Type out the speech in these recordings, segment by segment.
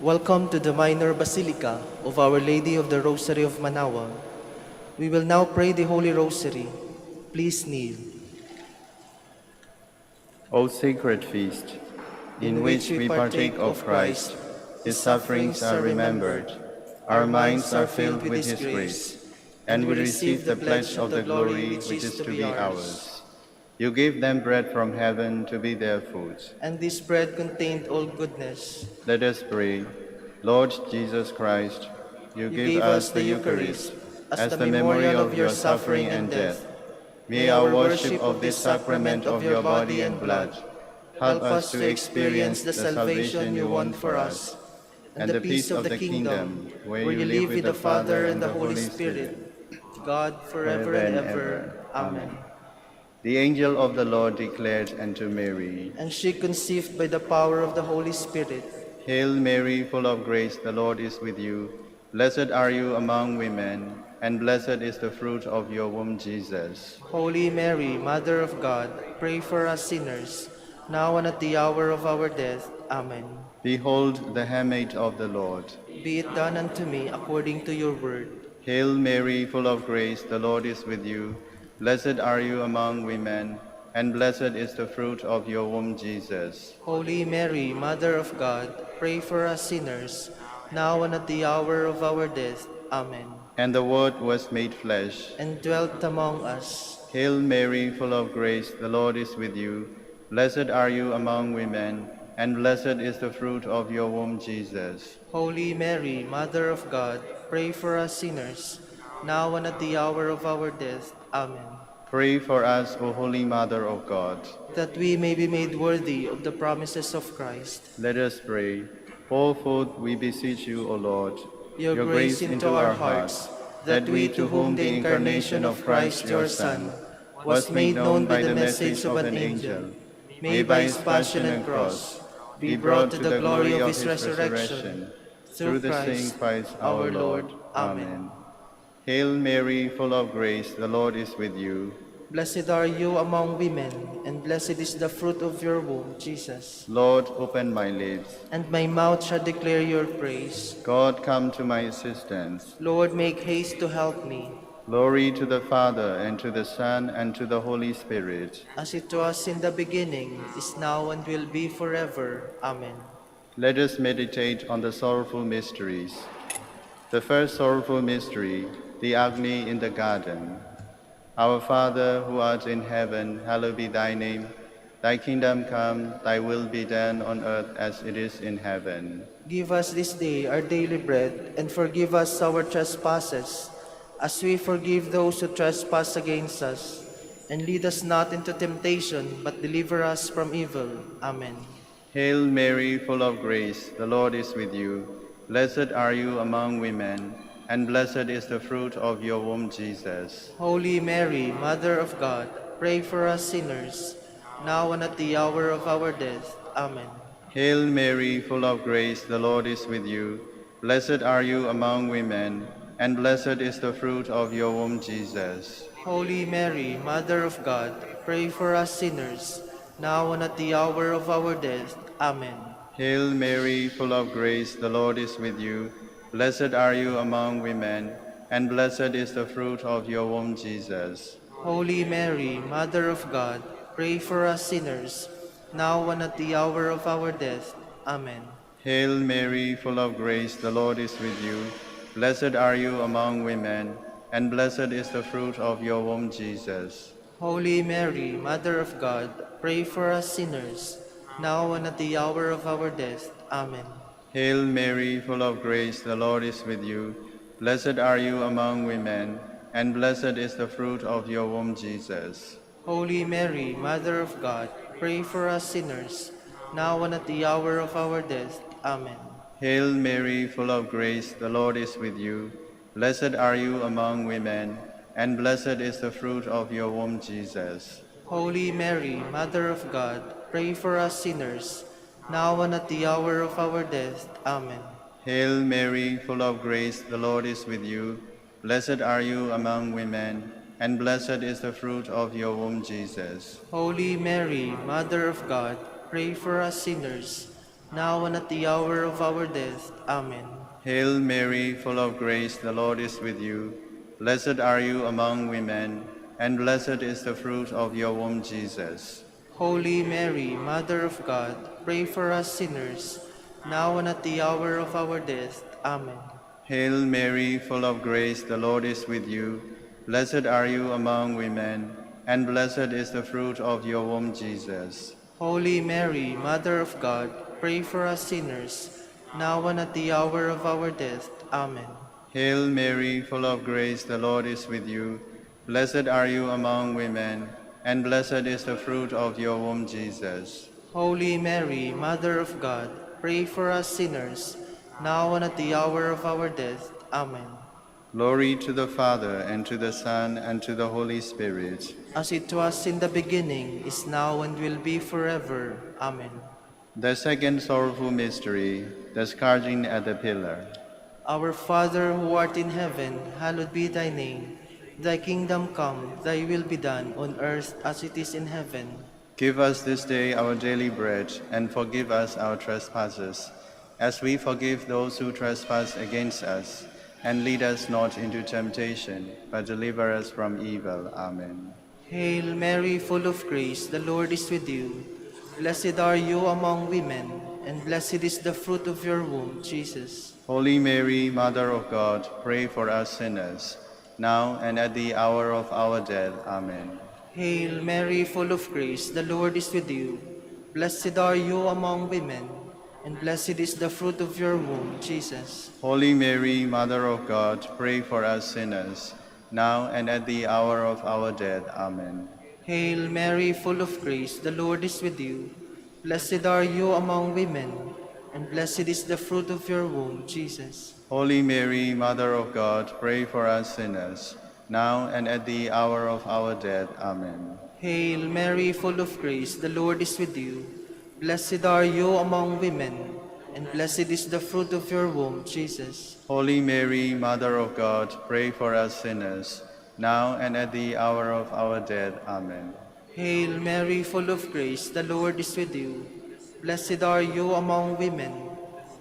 Welcome to the Minor Basilica of Our Lady of the Rosary of Manaoag. We will now pray the Holy Rosary. Please kneel. O sacred feast, in which we partake of Christ, his sufferings are remembered, our minds are filled with his grace, and we receive the pledge of the glory which is to be ours. You gave them bread from heaven to be their food. And this bread contained all goodness. Let us pray. Lord Jesus Christ, you give gave us the Eucharist as the memorial of your suffering and death. May our worship of this sacrament of your body and blood help us to experience the salvation you won for us, and the peace of the kingdom, where you live with the Father and the Holy Spirit, God forever and ever. Amen. The angel of the Lord declared unto Mary, And she conceived by the power of the Holy Spirit. Hail Mary, full of grace, the Lord is with you. Blessed are you among women, and blessed is the fruit of your womb, Jesus. Holy Mary, Mother of God, pray for us sinners, now and at the hour of our death. Amen. Behold the handmaid of the Lord. Be it done unto me according to your word. Hail Mary, full of grace, the Lord is with you. Blessed are you among women, and blessed is the fruit of your womb, Jesus. Holy Mary, Mother of God, pray for us sinners, now and at the hour of our death. Amen. And the Word was made flesh, and dwelt among us. Hail Mary, full of grace, the Lord is with you. Blessed are you among women, and blessed is the fruit of your womb, Jesus. Holy Mary, Mother of God, pray for us sinners, now and at the hour of our death. Amen. Pray for us, O Holy Mother of God, that we may be made worthy of the promises of Christ. Let us pray. Pour forth, we beseech you, O Lord, your grace into our hearts, that we, to whom the incarnation of Christ your Son was made known by the message of an angel, may by his passion and cross be brought to the glory of his resurrection, through the same Christ our Lord. Amen. Hail Mary, full of grace, the Lord is with you. Blessed are you among women, and blessed is the fruit of your womb, Jesus. Lord, open my lips, and my mouth shall declare your praise. God, come to my assistance. Lord, make haste to help me. Glory to the Father, and to the Son, and to the Holy Spirit. As it was in the beginning, is now, and will be forever. Amen. Let us meditate on the sorrowful mysteries. The first sorrowful mystery, the agony in the garden. Our Father, who art in heaven, hallowed be thy name. Thy kingdom come, thy will be done on earth as it is in heaven. Give us this day our daily bread, and forgive us our trespasses, as we forgive those who trespass against us. And lead us not into temptation, but deliver us from evil. Amen. Hail Mary, full of grace, the Lord is with you. Blessed are you among women, and blessed is the fruit of your womb, Jesus. Holy Mary, Mother of God, pray for us sinners, now and at the hour of our death. Amen. Hail Mary, full of grace, the Lord is with you. Blessed are you among women, and blessed is the fruit of your womb, Jesus. Holy Mary, Mother of God, pray for us sinners, now and at the hour of our death. Amen. Hail Mary, full of grace, the Lord is with you. Blessed are you among women, and blessed is the fruit of your womb, Jesus. Holy Mary, Mother of God, pray for us sinners, now and at the hour of our death. Amen. Hail Mary, full of grace, the Lord is with you. Blessed are you among women, and blessed is the fruit of your womb, Jesus. Holy Mary, Mother of God, pray for us sinners, now and at the hour of our death. Amen. Hail Mary, full of grace, the Lord is with you. Blessed are you among women, and blessed is the fruit of your womb, Jesus. Holy Mary, Mother of God, pray for us sinners, now and at the hour of our death. Amen. Hail Mary, full of grace, the Lord is with you. Blessed are you among women, and blessed is the fruit of your womb, Jesus. Holy Mary, Mother of God, pray for us sinners, now and at the hour of our death. Amen. Hail Mary, full of grace, the Lord is with you. Blessed are you among women, and blessed is the fruit of your womb, Jesus. Holy Mary, Mother of God, pray for us sinners, now and at the hour of our death. Amen. Hail Mary, full of grace, the Lord is with you. Blessed are you among women, and blessed is the fruit of your womb, Jesus. Holy Mary, Mother of God, pray for us sinners, now and at the hour of our death. Amen. Hail Mary, full of grace, the Lord is with you. Blessed are you among women, and blessed is the fruit of your womb, Jesus. Holy Mary, Mother of God, pray for us sinners, now and at the hour of our death. Amen. Hail Mary, full of grace, the Lord is with you. Blessed are you among women, and blessed is the fruit of your womb, Jesus. Holy Mary, Mother of God, pray for us sinners, now and at the hour of our death. Amen. Glory to the Father, and to the Son, and to the Holy Spirit. As it was in the beginning, is now, and will be forever. Amen. The second sorrowful mystery, the scourging at the pillar. Our Father who art in heaven, hallowed be thy name. Thy kingdom come, thy will be done on earth as it is in heaven. Give us this day our daily bread, and forgive us our trespasses, as we forgive those who trespass against us. And lead us not into temptation, but deliver us from evil. Amen. Hail Mary, full of grace, the Lord is with you. Blessed are you among women, and blessed is the fruit of your womb, Jesus. Holy Mary, Mother of God, pray for us sinners, now and at the hour of our death. Amen. Hail Mary, full of grace, the Lord is with you. Blessed are you among women, and blessed is the fruit of your womb, Jesus. Holy Mary, Mother of God, pray for us sinners, now and at the hour of our death. Amen. Hail Mary, full of grace, the Lord is with you. Blessed are you among women, and blessed is the fruit of your womb, Jesus. Holy Mary, Mother of God, pray for us sinners, now and at the hour of our death. Amen. Hail Mary, full of grace, the Lord is with you. Blessed are you among women, and blessed is the fruit of your womb, Jesus. Holy Mary, Mother of God, pray for us sinners, now and at the hour of our death. Amen. Hail Mary, full of grace, the Lord is with you. Blessed are you among women,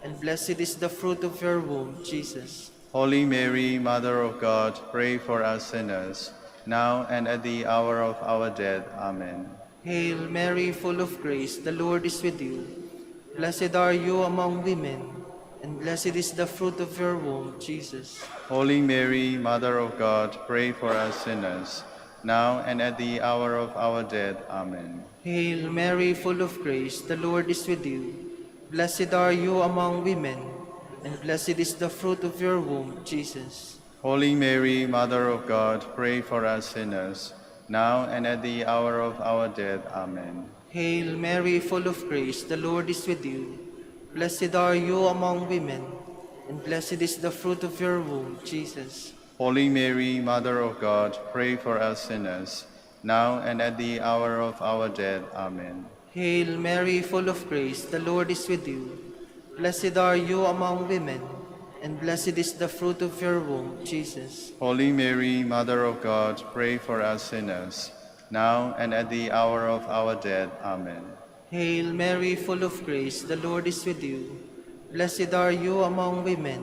and blessed is the fruit of your womb, Jesus. Holy Mary, Mother of God, pray for us sinners, now and at the hour of our death. Amen. Hail Mary, full of grace, the Lord is with you. Blessed are you among women, and blessed is the fruit of your womb, Jesus. Holy Mary, Mother of God, pray for us sinners, now and at the hour of our death. Amen. Hail Mary, full of grace, the Lord is with you. Blessed are you among women, and blessed is the fruit of your womb, Jesus. Holy Mary, Mother of God, pray for us sinners, now and at the hour of our death. Amen. Hail Mary, full of grace, the Lord is with you. Blessed are you among women, and blessed is the fruit of your womb, Jesus. Holy Mary, Mother of God, pray for us sinners, now and at the hour of our death. Amen. Hail Mary, full of grace, the Lord is with you. Blessed are you among women, and blessed is the fruit of your womb, Jesus. Holy Mary, Mother of God, pray for us sinners, now and at the hour of our death. Amen. Hail Mary, full of grace, the Lord is with you. Blessed are you among women,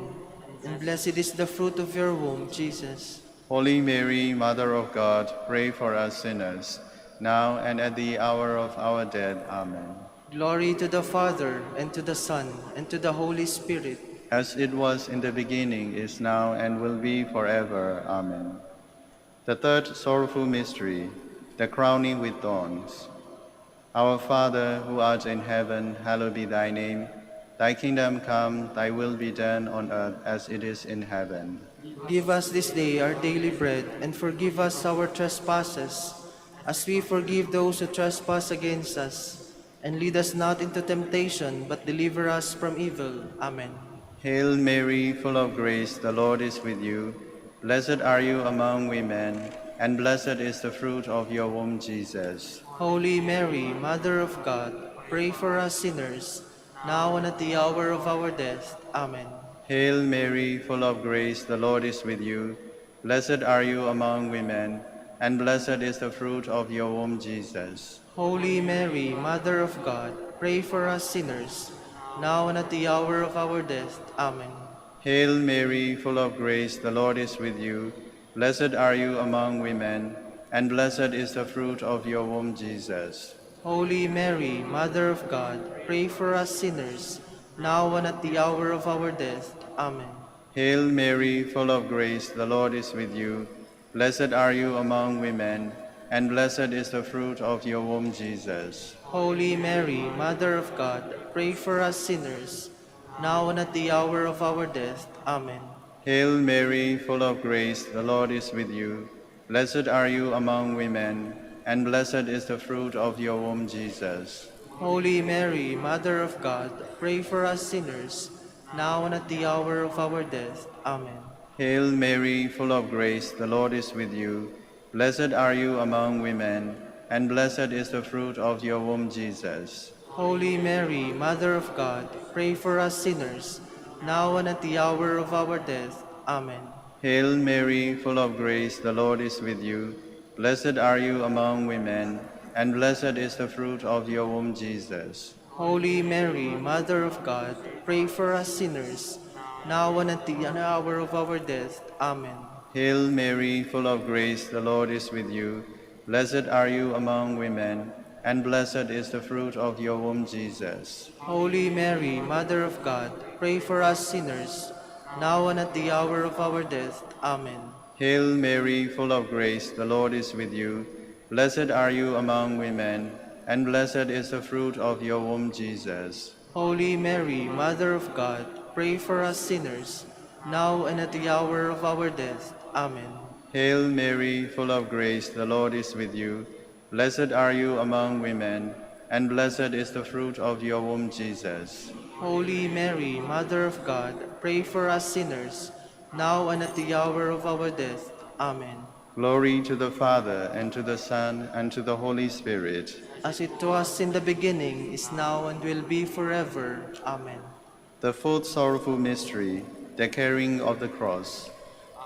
and blessed is the fruit of your womb, Jesus. Holy Mary, Mother of God, pray for us sinners, now and at the hour of our death. Amen. Glory to the Father, and to the Son, and to the Holy Spirit. As it was in the beginning, is now, and will be forever. Amen. The third sorrowful mystery, the crowning with thorns. Our Father, who art in heaven, hallowed be thy name. Thy kingdom come, thy will be done on earth as it is in heaven. Give us this day our daily bread, and forgive us our trespasses, as we forgive those who trespass against us. And lead us not into temptation, but deliver us from evil. Amen. Hail Mary, full of grace, the Lord is with you. Blessed are you among women, and blessed is the fruit of your womb, Jesus. Holy Mary, Mother of God, pray for us sinners, now and at the hour of our death. Amen. Hail Mary, full of grace, the Lord is with you. Blessed are you among women, and blessed is the fruit of your womb, Jesus. Holy Mary, Mother of God, pray for us sinners, now and at the hour of our death. Amen. Hail Mary, full of grace, the Lord is with you. Blessed are you among women, and blessed is the fruit of your womb, Jesus. Holy Mary, Mother of God, pray for us sinners, now and at the hour of our death. Amen. Hail Mary, full of grace, the Lord is with you. Blessed are you among women, and blessed is the fruit of your womb, Jesus. Holy Mary, Mother of God, pray for us sinners, now and at the hour of our death. Amen. Hail Mary, full of grace, the Lord is with you. Blessed are you among women, and blessed is the fruit of your womb, Jesus. Holy Mary, Mother of God, pray for us sinners, now and at the hour of our death. Amen. Hail Mary, full of grace, the Lord is with you. Blessed are you among women, and blessed is the fruit of your womb, Jesus. Holy Mary, Mother of God, pray for us sinners, now and at the hour of our death. Amen. Hail Mary, full of grace, the Lord is with you. Blessed are you among women, and blessed is the fruit of your womb, Jesus. Holy Mary, Mother of God, pray for us sinners, now and at the hour of our death. Amen. Hail Mary, full of grace, the Lord is with you. Blessed are you among women, and blessed is the fruit of your womb, Jesus. Holy Mary, Mother of God, pray for us sinners, now and at the hour of our death. Amen. Hail Mary, full of grace, the Lord is with you. Blessed are you among women, and blessed is the fruit of your womb, Jesus. Holy Mary, Mother of God, pray for us sinners, now and at the hour of our death. Amen. Hail Mary, full of grace, the Lord is with you. Blessed are you among women, and blessed is the fruit of your womb, Jesus. Holy Mary, Mother of God, pray for us sinners, now and at the hour of our death. Amen. Glory to the Father, and to the Son, and to the Holy Spirit. As it was in the beginning, is now, and will be forever. Amen. The fourth sorrowful mystery, the carrying of the cross.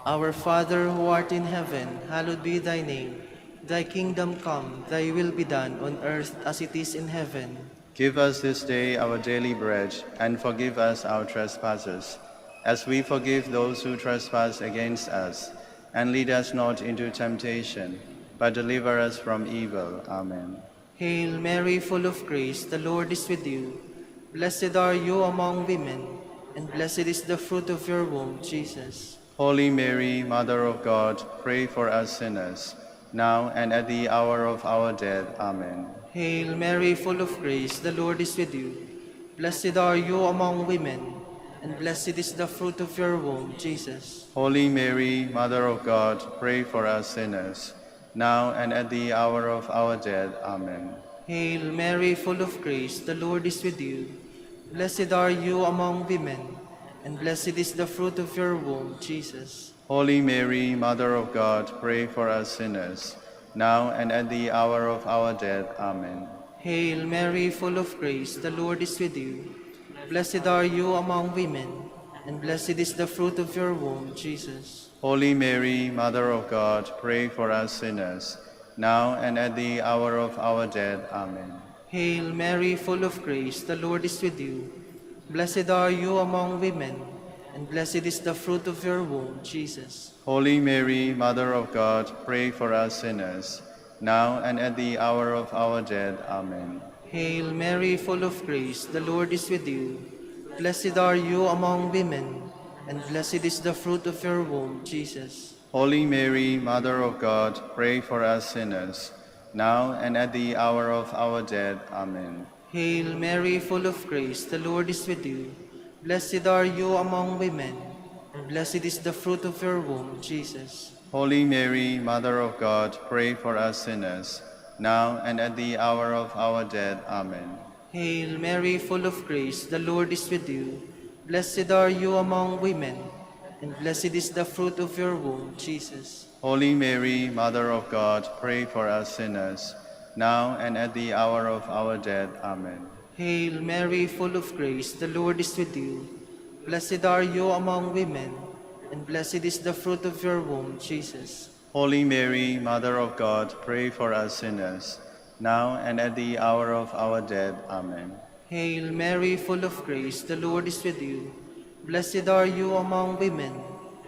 Our Father who art in heaven, hallowed be thy name. Thy kingdom come, thy will be done on earth as it is in heaven. Give us this day our daily bread, and forgive us our trespasses, as we forgive those who trespass against us. And lead us not into temptation, but deliver us from evil. Amen. Hail Mary, full of grace, the Lord is with you. Blessed are you among women, and blessed is the fruit of your womb, Jesus. Holy Mary, Mother of God, pray for us sinners, now and at the hour of our death. Amen. Hail Mary, full of grace, the Lord is with you. Blessed are you among women, and blessed is the fruit of your womb, Jesus. Holy Mary, Mother of God, pray for us sinners, now and at the hour of our death. Amen. Hail Mary, full of grace, the Lord is with you. Blessed are you among women, and blessed is the fruit of your womb, Jesus. Holy Mary, Mother of God, pray for us sinners, now and at the hour of our death. Amen. Hail Mary, full of grace, the Lord is with you. Blessed are you among women, and blessed is the fruit of your womb, Jesus. Holy Mary, Mother of God, pray for us sinners, now and at the hour of our death. Amen. Hail Mary, full of grace, the Lord is with you. Blessed are you among women, and blessed is the fruit of your womb, Jesus. Holy Mary, Mother of God, pray for us sinners, now and at the hour of our death. Amen. Hail Mary, full of grace, the Lord is with you. Blessed are you among women, and blessed is the fruit of your womb, Jesus. Holy Mary, Mother of God, pray for us sinners, now and at the hour of our death. Amen. Hail Mary, full of grace, the Lord is with you. Blessed are you among women, and blessed is the fruit of your womb, Jesus. Holy Mary, Mother of God, pray for us sinners, now and at the hour of our death. Amen. Hail Mary, full of grace, the Lord is with you. Blessed are you among women, and blessed is the fruit of your womb, Jesus. Holy Mary, Mother of God, pray for us sinners, now and at the hour of our death. Amen. Hail Mary, full of grace, the Lord is with you. Blessed are you among women, and blessed is the fruit of your womb, Jesus. Holy Mary, Mother of God, pray for us sinners, now and at the hour of our death. Amen. Hail Mary, full of grace, the Lord is with you. Blessed are you among women,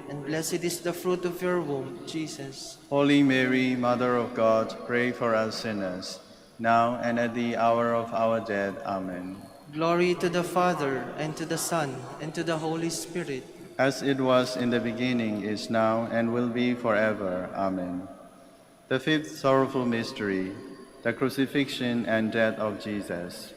and blessed is the fruit of your womb, Jesus. Holy Mary, Mother of God, pray for us sinners, now and at the hour of our death. Amen. Glory to the Father, and to the Son, and to the Holy Spirit. As it was in the beginning, is now, and will be forever. Amen. The fifth sorrowful mystery, the crucifixion and death of Jesus.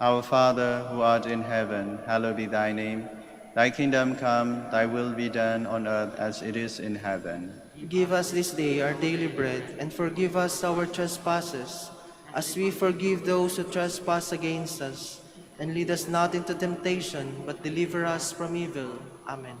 Our Father, who art in heaven, hallowed be thy name. Thy kingdom come, thy will be done on earth as it is in heaven. Give us this day our daily bread, and forgive us our trespasses, as we forgive those who trespass against us. And lead us not into temptation, but deliver us from evil. Amen.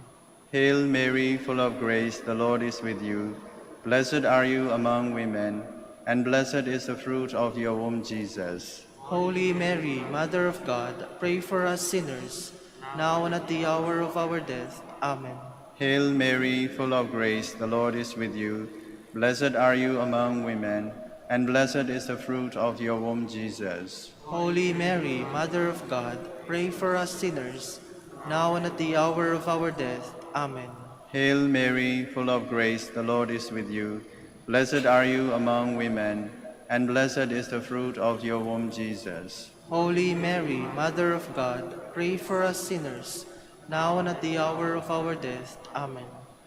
Hail Mary, full of grace, the Lord is with you. Blessed are you among women, and blessed is the fruit of your womb, Jesus. Holy Mary, Mother of God, pray for us sinners, now and at the hour of our death. Amen. Hail Mary, full of grace, the Lord is with you. Blessed are you among women, and blessed is the fruit of your womb, Jesus. Holy Mary, Mother of God, pray for us sinners, now and at the hour of our death. Amen. Hail Mary, full of grace, the Lord is with you. Blessed are you among women, and blessed is the fruit of your womb, Jesus. Holy Mary, Mother of God, pray for us sinners, now and at the hour of our death. Amen.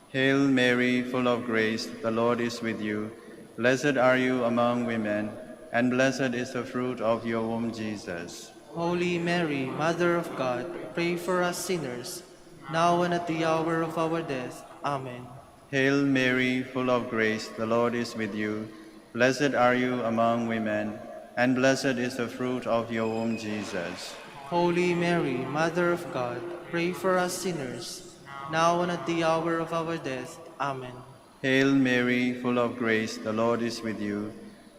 Hail Mary, full of grace, the Lord is with you. Blessed are you among women, and blessed is the fruit of your womb, Jesus. Holy Mary, Mother of God, pray for us sinners, now and at the hour of our death. Amen. Hail Mary, full of grace, the Lord is with you. Blessed are you among women, and blessed is the fruit of your womb, Jesus. Holy Mary, Mother of God, pray for us sinners, now and at the hour of our death. Amen. Hail Mary, full of grace, the Lord is with you.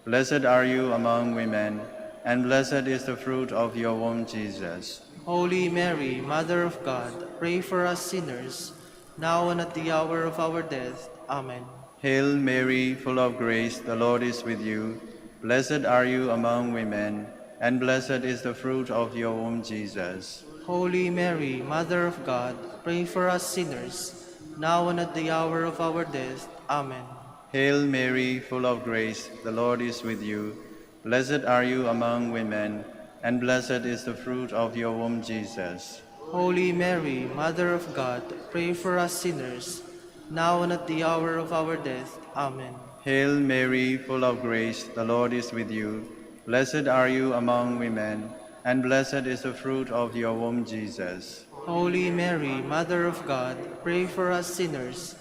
Blessed are you among women, and blessed is the fruit of your womb, Jesus. Holy Mary, Mother of God, pray for us sinners, now and at the hour of our death. Amen. Hail Mary, full of grace, the Lord is with you. Blessed are you among women, and blessed is the fruit of your womb, Jesus. Holy Mary, Mother of God, pray for us sinners, now and at the hour of our death. Amen. Hail Mary, full of grace, the Lord is with you. Blessed are you among women, and blessed is the fruit of your womb, Jesus. Holy Mary, Mother of God, pray for us sinners, now and at the hour of our death. Amen. Hail Mary, full of grace, the Lord is with you. Blessed are you among women, and blessed is the fruit of your womb, Jesus. Holy Mary, Mother of God, pray for us sinners,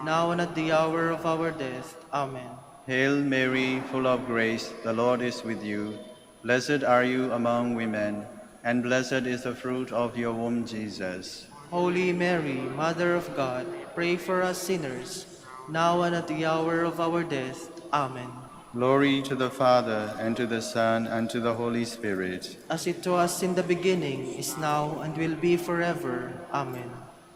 now and at the hour of our death. Amen. Hail Mary, full of grace, the Lord is with you. Blessed are you among women, and blessed is the fruit of your womb, Jesus. Holy Mary, Mother of God, pray for us sinners, now and at the hour of our death. Amen. Glory to the Father, and to the Son, and to the Holy Spirit. As it was in the beginning, is now, and will be forever. Amen.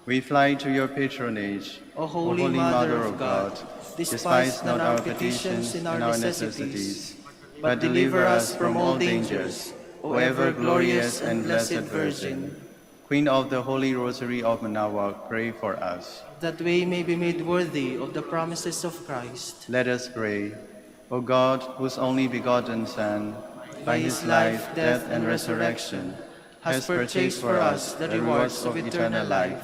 We fly to your patronage, O Holy Mother of God, despise not our petitions and our necessities, but deliver us from all dangers, O ever glorious and blessed Virgin. Queen of the Holy Rosary of Manaoag, pray for us. That we may be made worthy of the promises of Christ. Let us pray. O God, whose only begotten Son, by his life, death, and resurrection, has purchased for us the rewards of eternal life,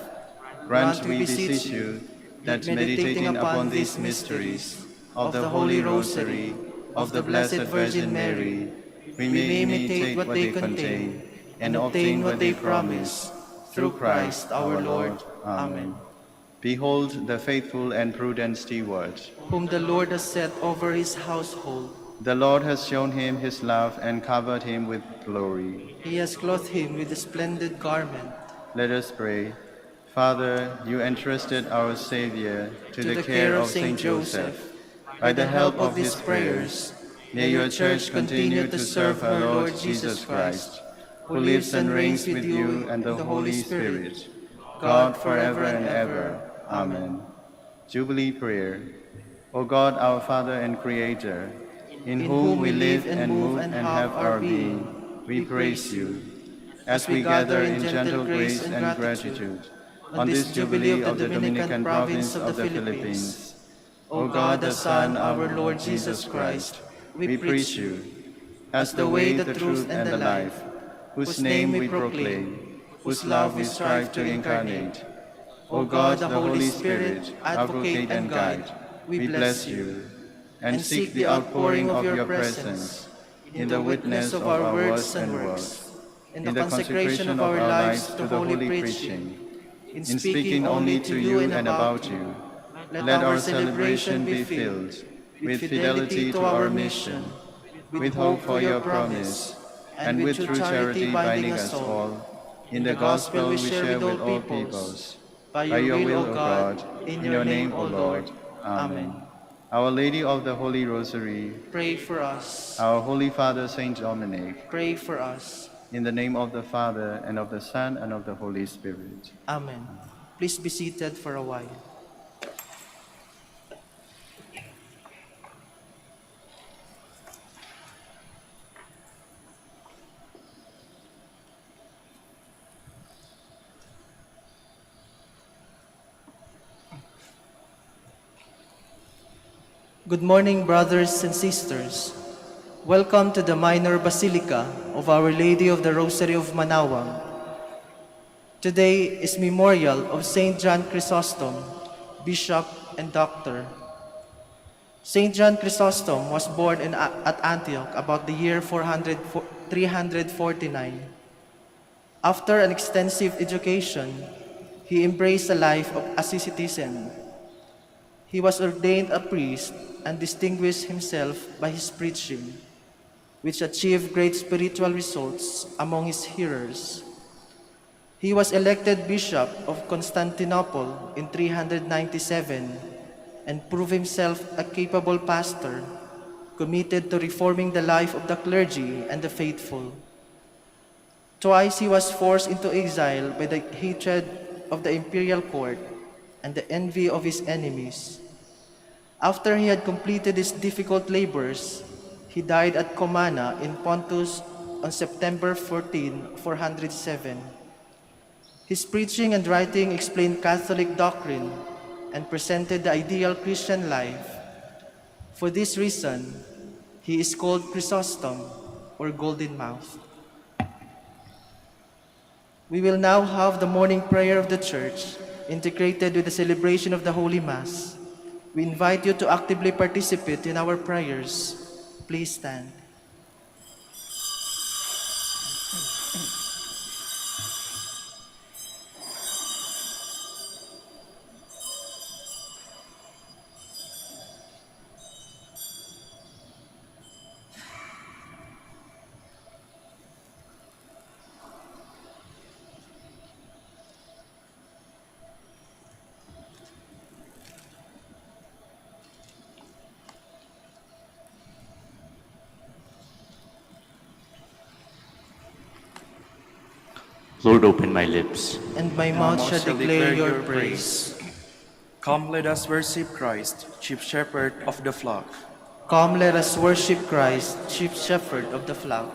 grant, we beseech you, that meditating upon these mysteries of the Holy Rosary of the Blessed Virgin Mary, we may imitate what they contain and obtain what they promise, through Christ our Lord. Amen. Behold the faithful and prudent steward. Whom the Lord has set over his household. The Lord has shown him his love and covered him with glory. He has clothed him with a splendid garment. Let us pray. Father, you entrusted our Savior to the care of Saint Joseph. By the help of his prayers, may your Church continue to serve her Lord Jesus Christ, who lives and reigns with you and the Holy Spirit, God forever and ever. Amen. Jubilee Prayer. O God, our Father and Creator, in whom we live and move and have our being, we praise you. as we gather in gentle grace and gratitude on this Jubilee of the Dominican province of the Philippines. O God, the Son, our Lord Jesus Christ, we preach you as the way, the truth, and the life, whose name we proclaim, whose love we strive to incarnate. O God, the Holy Spirit, advocate and guide, we bless you and seek the outpouring of your presence in the witness of our words and works, in the consecration of our lives to the holy preaching, in speaking only to you and about you. Let our celebration be filled with fidelity to our mission, with hope for your promise, and with true charity binding us all in the gospel we share with all peoples. By your will, O God, in your name, O Lord. Amen. Our Lady of the Holy Rosary, Pray for us. our Holy Father Saint Dominic, Pray for us. in the name of the Father, and of the Son, and of the Holy Spirit. Amen. Please be seated for a while. Good morning, brothers and sisters. Welcome to the Minor Basilica of Our Lady of the Rosary of Manaoag. Today is memorial of Saint John Chrysostom, Bishop and Doctor. Saint John Chrysostom was born at Antioch about the year 349. After an extensive education, he embraced a life of asceticism. He was ordained a priest and distinguished himself by his preaching, which achieved great spiritual results among his hearers. He was elected Bishop of Constantinople in 397 and proved himself a capable pastor, committed to reforming the life of the clergy and the faithful. Twice he was forced into exile by the hatred of the imperial court and the envy of his enemies. After he had completed his difficult labors, he died at Comana in Pontus on September 14, 407. His preaching and writing explained Catholic doctrine and presented the ideal Christian life. For this reason, he is called Chrysostom, or Golden Mouth. We will now have the morning prayer of the Church, integrated with the celebration of the Holy Mass. We invite you to actively participate in our prayers. Please stand. Lord, open my lips, And my mouth shall declare your praise. Come, let us worship Christ, chief shepherd of the flock. Come, let us worship Christ, chief shepherd of the flock.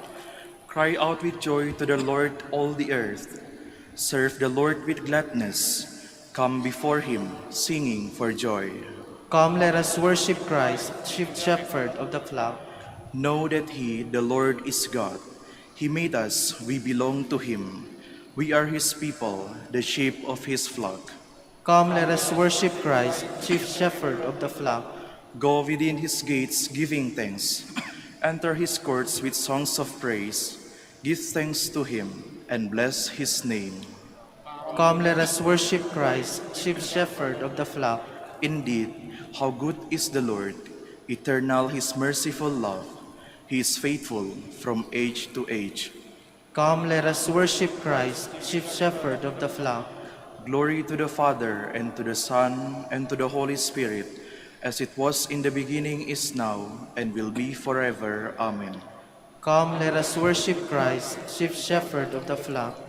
Cry out with joy to the Lord, all the earth. Serve the Lord with gladness. Come before him, singing for joy. Come, let us worship Christ, chief shepherd of the flock. Know that he, the Lord, is God. He made us, we belong to him. We are his people, the sheep of his flock. Come, let us worship Christ, chief shepherd of the flock. Go within his gates, giving thanks. Enter his courts with songs of praise. Give thanks to him and bless his name. Come, let us worship Christ, chief shepherd of the flock. Indeed, how good is the Lord, eternal his merciful love. He is faithful from age to age. Come, let us worship Christ, chief shepherd of the flock. Glory to the Father, and to the Son, and to the Holy Spirit, as it was in the beginning, is now, and will be forever. Amen. Come, let us worship Christ, chief shepherd of the flock.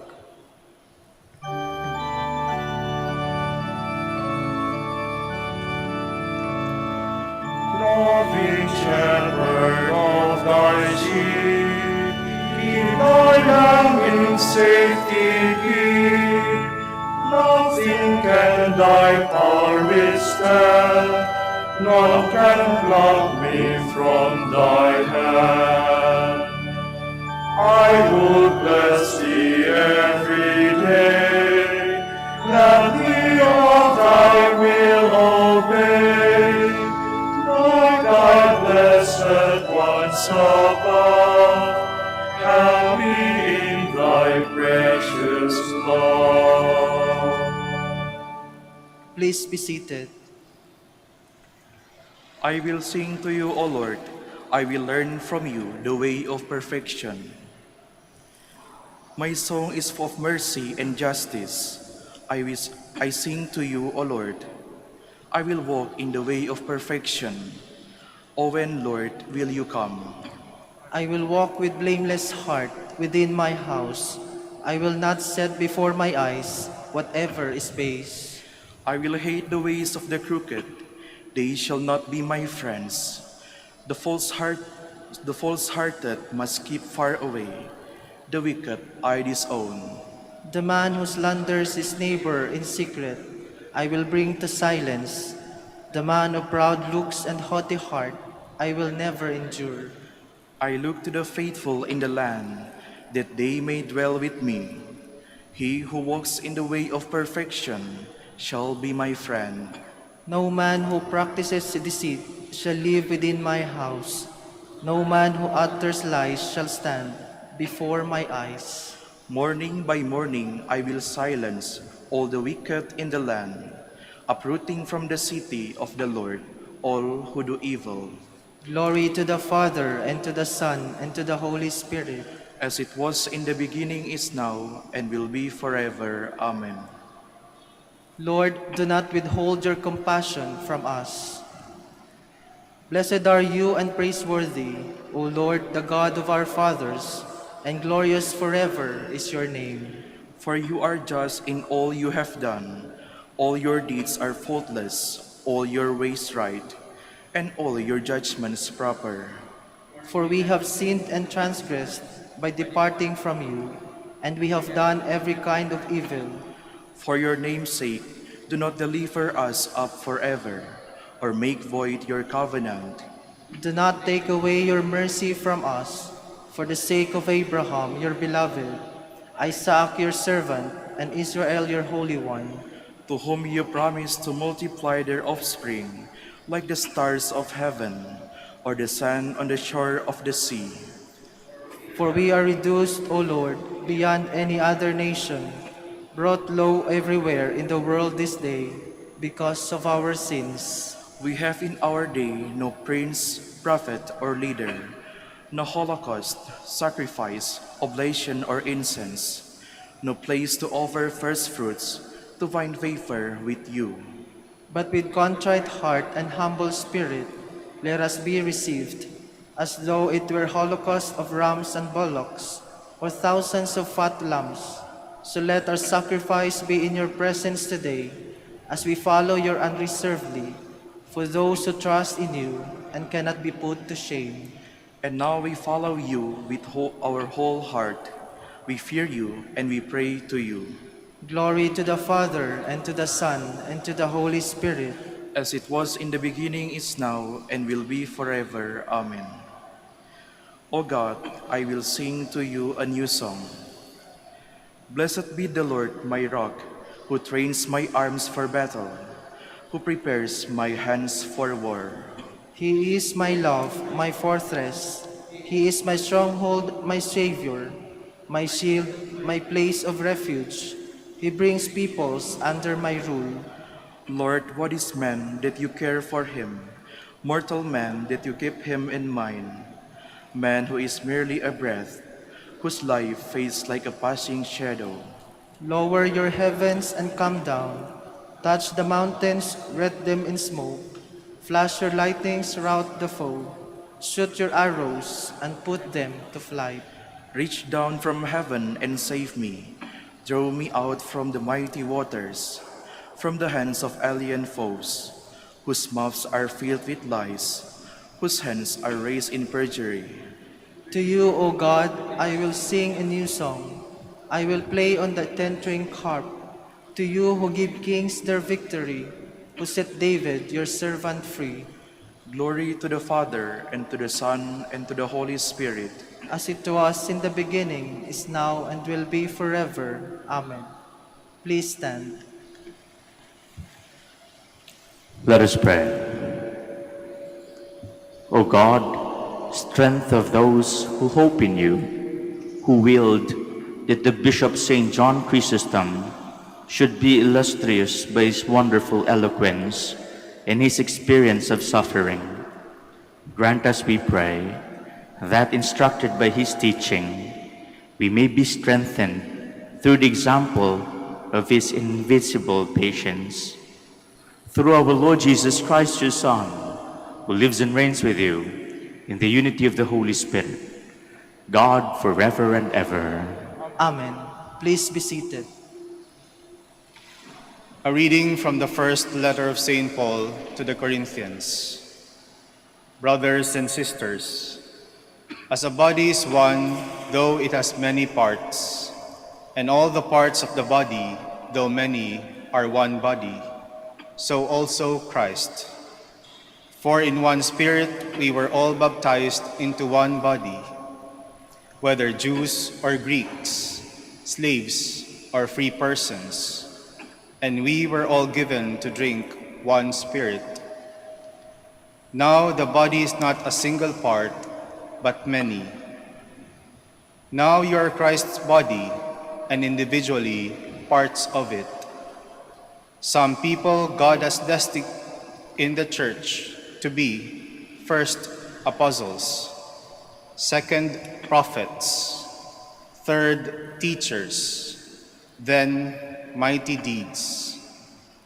Loving shepherd of thy sheep, keep thy lamb in safety give. Nothing can thy power withstand, none can pluck me from thy hand. I would bless thee every day, gladly of thy will obey. Like thy blessed ones above, help me in thy precious love. Please be seated. I will sing to you, O Lord. I will learn from you the way of perfection. My song is full of mercy and justice. I sing to you, O Lord. I will walk in the way of perfection. O when, Lord, will you come? I will walk with blameless heart within my house. I will not set before my eyes whatever is base. I will hate the ways of the crooked. They shall not be my friends. The false-hearted must keep far away. The wicked I disown. The man who slanders his neighbor in secret, I will bring to silence. The man of proud looks and haughty heart, I will never endure. I look to the faithful in the land, that they may dwell with me. He who walks in the way of perfection shall be my friend. No man who practices deceit shall live within my house. No man who utters lies shall stand before my eyes. Morning by morning I will silence all the wicked in the land, uprooting from the city of the Lord all who do evil. Glory to the Father, and to the Son, and to the Holy Spirit. As it was in the beginning, is now, and will be forever. Amen. Lord, do not withhold your compassion from us. Blessed are you and praiseworthy, O Lord, the God of our fathers, and glorious forever is your name. For you are just in all you have done. All your deeds are faultless, all your ways right, and all your judgments proper. For we have sinned and transgressed by departing from you, and we have done every kind of evil. For your name's sake, do not deliver us up forever, or make void your covenant. Do not take away your mercy from us, for the sake of Abraham, your beloved, Isaac, your servant, and Israel, your Holy One, to whom you promised to multiply their offspring, like the stars of heaven, or the sand on the shore of the sea. For we are reduced, O Lord, beyond any other nation, brought low everywhere in the world this day, because of our sins. We have in our day no prince, prophet, or leader, no holocaust, sacrifice, oblation, or incense, no place to offer first fruits, to find favor with you. But with contrite heart and humble spirit, let us be received, as though it were holocaust of rams and bullocks, or thousands of fat lambs. So let our sacrifice be in your presence today, as we follow you unreservedly, for those who trust in you and cannot be put to shame. And now we follow you with our whole heart. We fear you and we pray to you. Glory to the Father, and to the Son, and to the Holy Spirit. As it was in the beginning, is now, and will be forever. Amen. O God, I will sing to you a new song. Blessed be the Lord, my rock, who trains my arms for battle, who prepares my hands for war. He is my love, my fortress. He is my stronghold, my Savior, my shield, my place of refuge. He brings peoples under my rule. Lord, what is man that you care for him? Mortal man that you keep him in mind? Man who is merely a breath, whose life fades like a passing shadow. Lower your heavens and come down. Touch the mountains, wreath them in smoke. Flash your lightnings, rout the foe. Shoot your arrows and put them to flight. Reach down from heaven and save me. Draw me out from the mighty waters, from the hands of alien foes, whose mouths are filled with lies, whose hands are raised in perjury. To you, O God, I will sing a new song. I will play on the ten-stringed harp. To you who give kings their victory, who set David your servant free. Glory to the Father, and to the Son, and to the Holy Spirit. As it was in the beginning, is now, and will be forever. Amen. Please stand. Let us pray. O God, strength of those who hope in you, who willed that the Bishop St. John Chrysostom should be illustrious by his wonderful eloquence and his experience of suffering, grant us, we pray, that instructed by his teaching, we may be strengthened through the example of his invincible patience. Through our Lord Jesus Christ, your Son, who lives and reigns with you in the unity of the Holy Spirit, God forever and ever. Amen. Please be seated. A reading from the first letter of St. Paul to the Corinthians. Brothers and sisters, as a body is one, though it has many parts, and all the parts of the body, though many, are one body, so also Christ. For in one Spirit we were all baptized into one body, whether Jews or Greeks, slaves or free persons, and we were all given to drink one Spirit. Now the body is not a single part, but many. Now you are Christ's body, and individually parts of it. Some people God has destined in the church to be, first, apostles, second, prophets, third, teachers, then mighty deeds,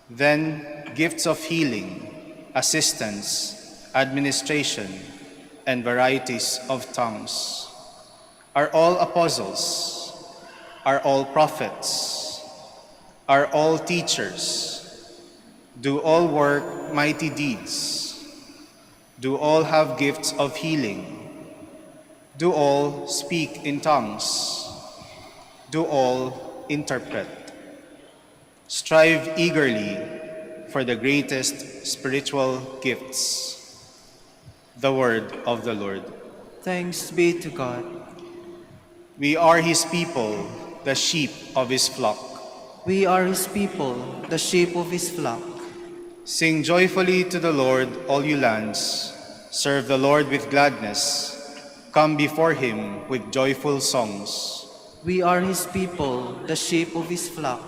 then gifts of healing, assistance, administration, and varieties of tongues. Are all apostles? Are all prophets? Are all teachers? Do all work mighty deeds? Do all have gifts of healing? Do all speak in tongues? Do all interpret? Strive eagerly for the greatest spiritual gifts. The word of the Lord. Thanks be to God. We are his people, the sheep of his flock. We are his people, the sheep of his flock. Sing joyfully to the Lord, all you lands. Serve the Lord with gladness. Come before him with joyful songs. We are his people, the sheep of his flock.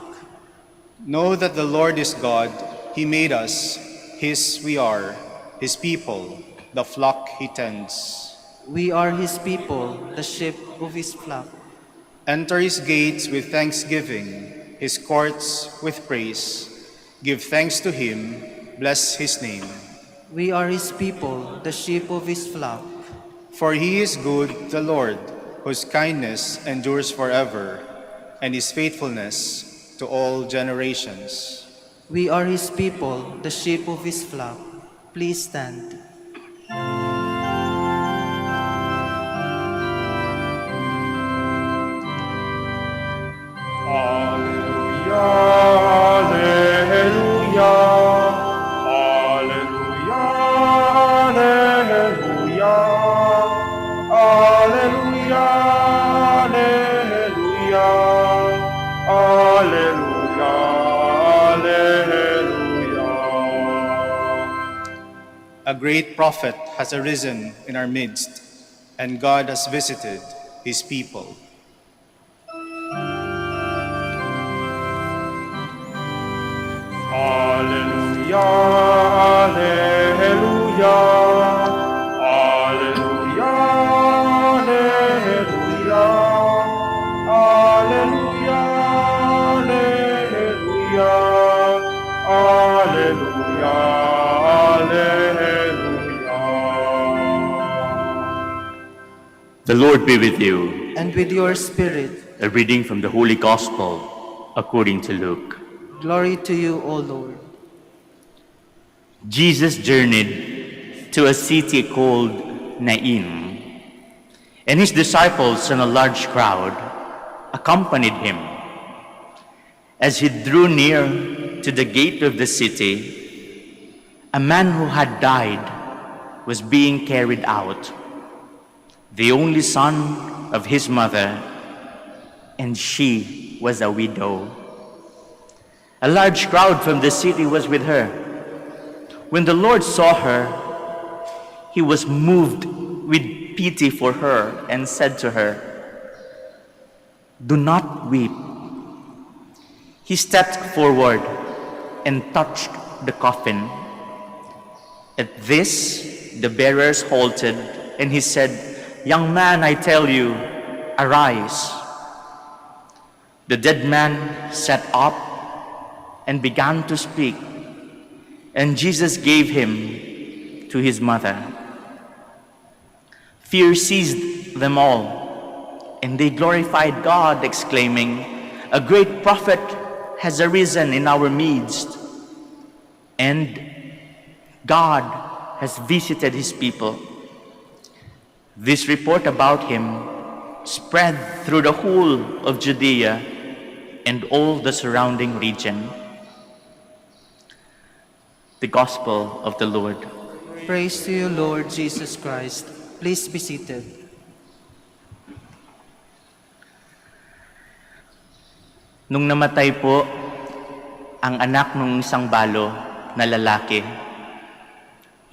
Know that the Lord is God. He made us. His we are, his people, the flock he tends. We are his people, the sheep of his flock. Enter his gates with thanksgiving, his courts with praise. Give thanks to him, bless his name. We are his people, the sheep of his flock. For he is good, the Lord, whose kindness endures forever, and his faithfulness to all generations. We are his people, the sheep of his flock. Please stand. A great prophet has arisen in our midst, and God has visited his people. Alleluia, alleluia, alleluia, alleluia, alleluia, alleluia, alleluia, alleluia. The Lord be with you. And with your spirit. A reading from the Holy Gospel according to Luke. Glory to you, O Lord. Jesus journeyed to a city called Nain, and his disciples and a large crowd accompanied him. As he drew near to the gate of the city, a man who had died was being carried out, the only son of his mother, and she was a widow. A large crowd from the city was with her. When the Lord saw her, he was moved with pity for her and said to her, "Do not weep." He stepped forward and touched the coffin. At this, the bearers halted, and he said, "Young man, I tell you, arise." The dead man sat up and began to speak, and Jesus gave him to his mother. Fear seized them all, and they glorified God, exclaiming, "A great prophet has arisen in our midst, and God has visited his people." This report about him spread through the whole of Judea and all the surrounding region. The Gospel of the Lord. Praise to you, Lord Jesus Christ. Please be seated. Nung namatay po ang anak ng isang balo na lalaki,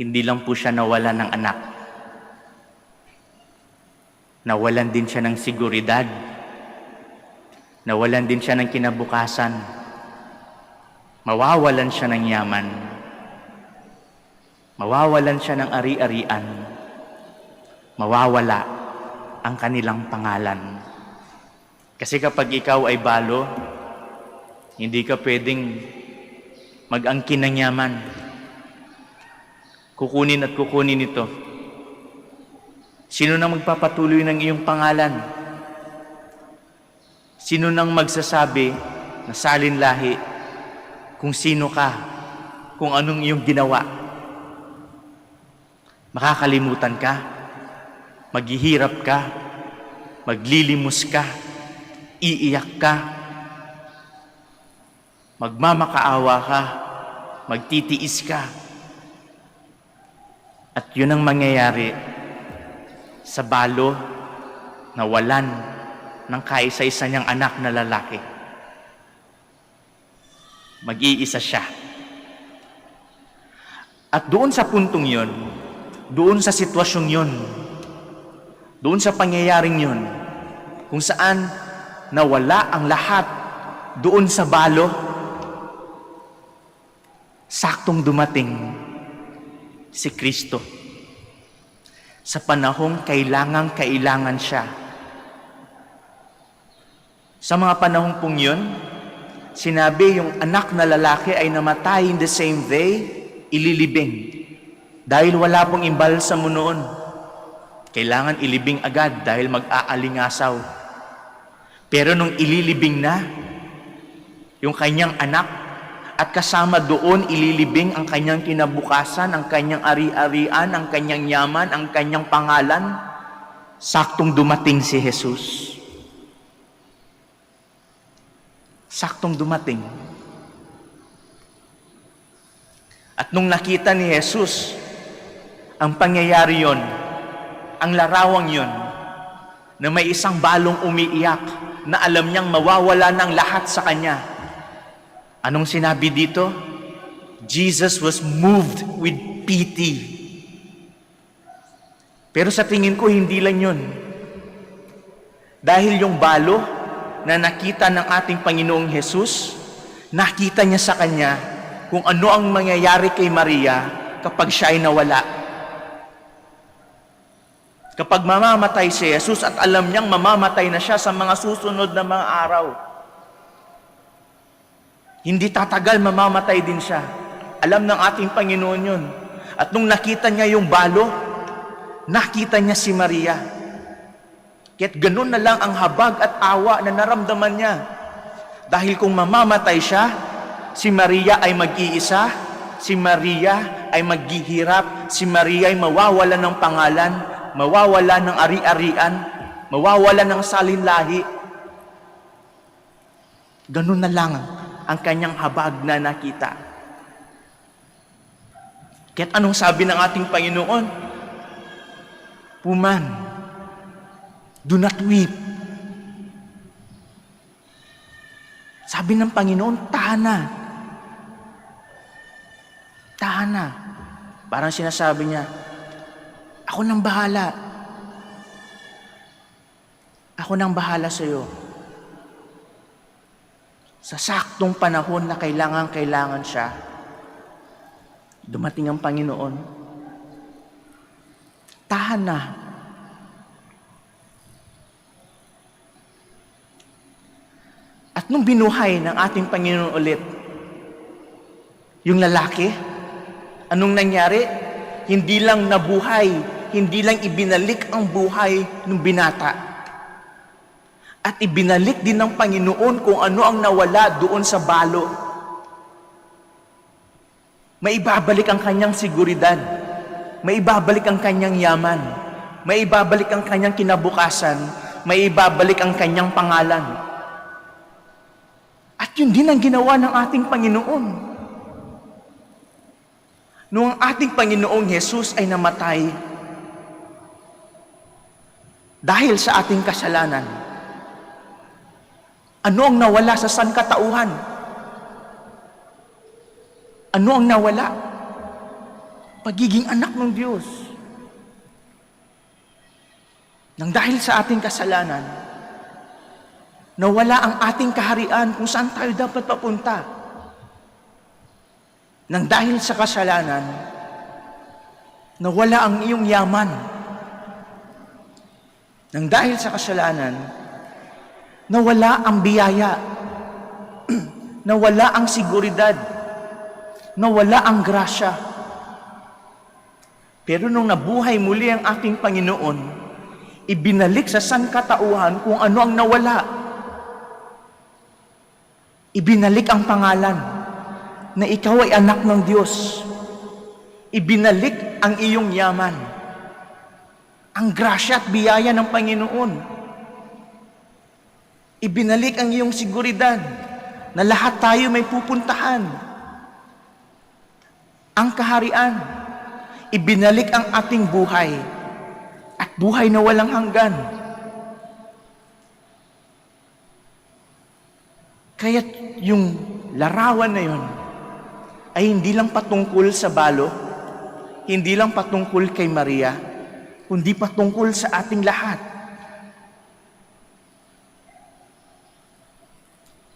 hindi lang po siya nawala ng anak. Nawalan din siya ng seguridad. Nawalan din siya ng kinabukasan. Mawawalan siya ng yaman. Mawawalan siya ng ari-arian. Mawawala ang kanilang pangalan. Kasi kapag ikaw ay balo, hindi ka pwedeng mag-angkin ng yaman. Kukunin at kukunin ito. Sino nang magpapatuloy ng iyong pangalan? Sino nang magsasabi na salinlahi kung sino ka, kung anong iyong ginawa? Makakalimutan ka, maghihirap ka, maglilimos ka, iiyak ka, magmamakaawa ka, magtitiis ka. At yun ang mangyayari sa balo na walan ng kaisa-isa niyang anak na lalaki. Mag-iisa siya. At doon sa puntong yun, doon sa sitwasyong yun, doon sa pangyayaring yun, kung saan nawala ang lahat doon sa balo, saktong dumating si Kristo sa panahong kailangan siya. Sa mga panahong pong yun, sinabi yung anak na lalaki ay namatay in the same day, ililibing. Dahil wala pong imbal sa noon. Kailangan ilibing agad dahil mag-aalingasaw. Pero nung ililibing na, yung kanyang anak, at kasama doon ililibing ang kanyang kinabukasan, ang kanyang ari-arian, ang kanyang yaman, ang kanyang pangalan, saktong dumating si Jesus. Saktong dumating. At nung nakita ni Jesus ang pangyayari yon, ang larawang yon, na may isang balong umiiyak na alam niyang mawawala ng lahat sa kanya, anong sinabi dito? Jesus was moved with pity. Pero sa tingin ko, hindi lang yun. Dahil yung balo na nakita ng ating Panginoong Jesus, nakita niya sa kanya kung ano ang mangyayari kay Maria kapag siya ay nawala. Kapag mamamatay si Jesus at alam niyang mamamatay na siya sa mga susunod na mga araw, hindi tatagal, mamamatay din siya. Alam ng ating Panginoon yun. At nung nakita niya yung balo, nakita niya si Maria. Kaya't ganun na lang ang habag at awa na naramdaman niya. Dahil kung mamamatay siya, si Maria ay mag-iisa, si Maria ay maghihirap, si Maria ay mawawala ng pangalan, mawawala ng ari-arian, mawawala ng salinlahi. Ganun na lang ang kanyang habag na nakita. Kaya't anong sabi ng ating Panginoon? Woman, do not weep. Sabi ng Panginoon, tahan na. Tahan na. Parang sinasabi niya, ako nang bahala. Ako nang bahala sa iyo. Sa saktong panahon na kailangan siya, dumating ang Panginoon. Tahan na. At nung binuhay ng ating Panginoon ulit, yung lalaki, anong nangyari? Hindi lang nabuhay, hindi lang ibinalik ang buhay ng binata. At ibinalik din ng Panginoon kung ano ang nawala doon sa balo. Maibabalik ang kanyang seguridad. Maibabalik ang kanyang yaman. Maibabalik ang kanyang kinabukasan. Maibabalik ang kanyang pangalan. At yun din ang ginawa ng ating Panginoon. Noong ang ating Panginoong Jesus ay namatay dahil sa ating kasalanan, ano ang nawala sa sangkatauhan? Ano ang nawala? Pagiging anak ng Diyos. Nang dahil sa ating kasalanan, nawala ang ating kaharian kung saan tayo dapat papunta. Nang dahil sa kasalanan, nawala ang iyong yaman. Nang dahil sa kasalanan, nawala ang biyaya, nawala ang seguridad, nawala ang grasya. Pero nung nabuhay muli ang aking Panginoon, ibinalik sa sangkatauhan kung ano ang nawala. Ibinalik ang pangalan na ikaw ay anak ng Diyos. Ibinalik ang iyong yaman, ang grasya at biyaya ng Panginoon. Ibinalik ang iyong seguridad na lahat tayo may pupuntahan. Ang kaharian, ibinalik ang ating buhay at buhay na walang hanggan. Kaya yung larawan na yun ay hindi lang patungkol sa balo, hindi lang patungkol kay Maria, kundi patungkol sa ating lahat.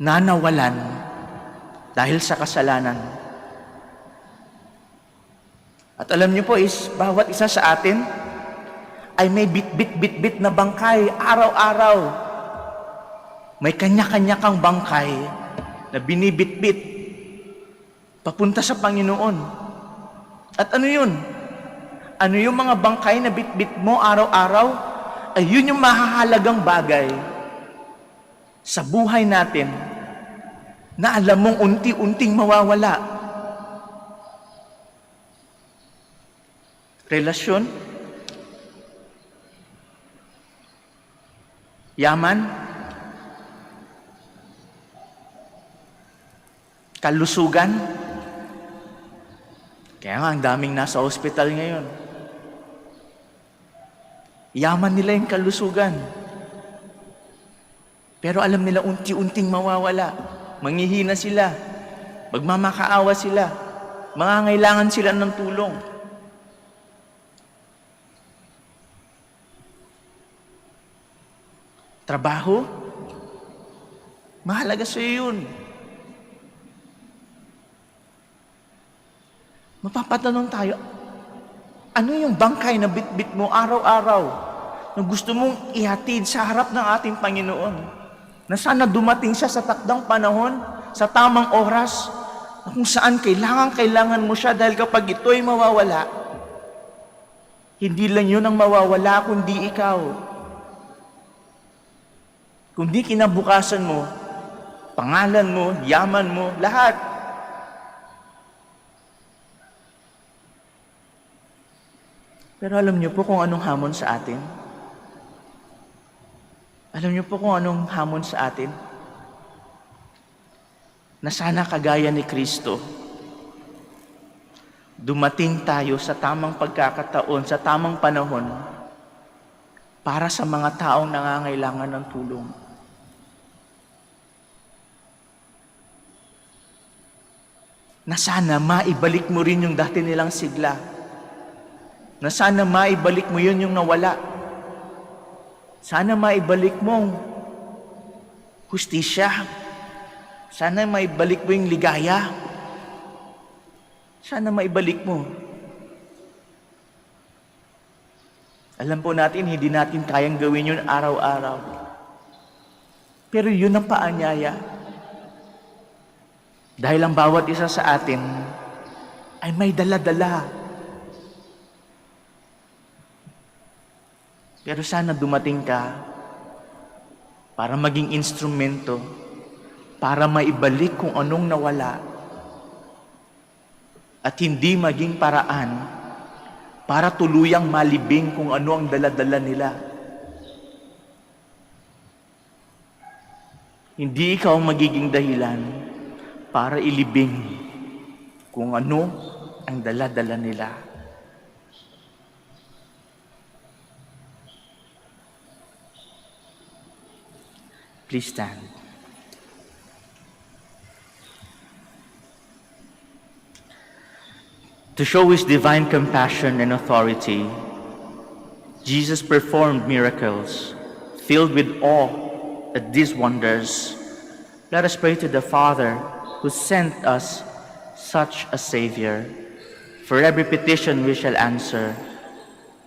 Na nawalan dahil sa kasalanan. At alam niyo po bawat isa sa atin ay may bit-bit na bangkay araw-araw. May kanya-kanya kang bangkay na binibit-bit papunta sa Panginoon. At ano yun? Ano yung mga bangkay na bit-bit mo araw-araw? Ay yun yung mahahalagang bagay sa buhay natin na alam mong unti-unting mawawala. Relasyon, yaman, kalusugan. Kaya nga, ang daming nasa ospital ngayon. Yaman nila yung kalusugan. Pero alam nila unti-unting mawawala. Manghihina sila. Magmamakaawa sila. Mangangailangan sila ng tulong. Trabaho, mahalaga sa iyo yun. Mapapatanong tayo, ano yung bangkay na bit-bit mo araw-araw na gusto mong ihatid sa harap ng ating Panginoon? Na sana dumating siya sa takdang panahon, sa tamang oras, na kung saan kailangan mo siya dahil kapag ito'y mawawala, hindi lang yun ang mawawala, kundi ikaw. Kundi kinabukasan mo, pangalan mo, yaman mo, lahat. Pero alam niyo po kung anong hamon sa atin? Alam niyo po kung anong hamon sa atin? na sana kagaya ni Kristo, dumating tayo sa tamang pagkakataon, sa tamang panahon, para sa mga taong nangangailangan ng tulong. Na sana maibalik mo rin yung dati nilang sigla. Na sana maibalik mo yun yung nawala. Sana maibalik mo hustisya. Sana maibalik mo yung ligaya. Sana maibalik mo. Alam po natin, hindi natin kayang gawin yun araw-araw. Pero yun ang paanyaya. Dahil ang bawat isa sa atin ay may dala-dala. Pero sana dumating ka para maging instrumento, para maibalik kung anong nawala, at hindi maging paraan para tuluyang malibing kung ano ang dala-dala nila. Hindi ikaw magiging dahilan para ilibing kung ano ang dala-dala nila. Please stand. To show His divine compassion and authority, Jesus performed miracles. Filled with awe at these wonders, let us pray to the Father who sent us such a Savior. For every petition we shall answer.